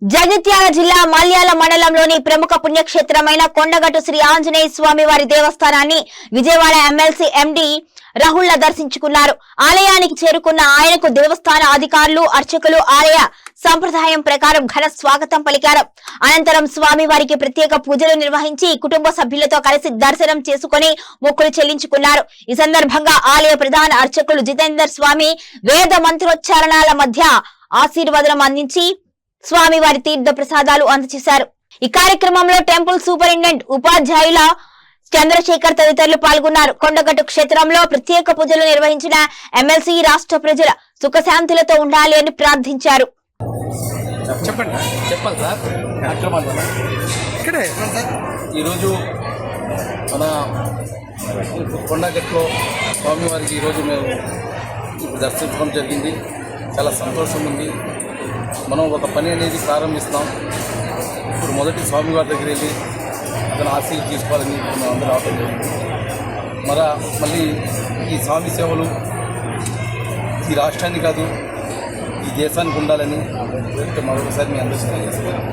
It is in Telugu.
జగిత్యాల జిల్లా మల్యాల మండలంలోని ప్రముఖ పుణ్యక్షేత్రమైన కొండగట్టు శ్రీ ఆంజనేయ స్వామి వారి దేవస్థానాన్ని విజయవాడ ఎమ్మెల్సీ ఎండి రాహుల్ దర్శించుకున్నారు. ఆలయానికి చేరుకున్న ఆయనకు దేవస్థాన అధికారులు, అర్చకులు ఆలయ సంప్రదాయం ప్రకారం ఘన స్వాగతం పలికారు. అనంతరం స్వామి వారికి ప్రత్యేక పూజలు నిర్వహించి కుటుంబ సభ్యులతో కలిసి దర్శనం చేసుకుని మొక్కులు చెల్లించుకున్నారు. ఈ సందర్భంగా ఆలయ ప్రధాన అర్చకులు జితేందర్ స్వామి వేద మంత్రోచ్చారణల మధ్య ఆశీర్వాదం అందించి స్వామి వారి తీర్థ ప్రసాదాలు అందజేశారు. ఈ కార్యక్రమంలో టెంపుల్ సూపరింటెండెంట్ ఉపాధ్యాయుల చంద్రశేఖర్ తదితరులు పాల్గొన్నారు. కొండగట్టు క్షేత్రంలో ప్రత్యేక పూజలు నిర్వహించిన ఎమ్మెల్సీ రాష్ట్ర ప్రజల సుఖశాంతులతో ఉండాలి అని ప్రార్థించారు. ఈరోజు మన కొండగట్టులో స్వామివారికి ఈరోజు మేము దర్శించడం జరిగింది. చాలా సంతోషం ఉంది. మనం ఒక పని అనేది ప్రారంభిస్తాం. ఇప్పుడు మొదటి స్వామివారి దగ్గర వెళ్ళి అతను ఆశీర్వాదం తీసుకోవాలని మనం అందరూ రావడం జరిగింది. మళ్ళీ ఈ స్వామి సేవలు ఈ రాష్ట్రాన్ని కాదు ఈ దేశానికి ఉండాలని మరొకసారి మీ అందరూ తెలియజేస్తున్నాం.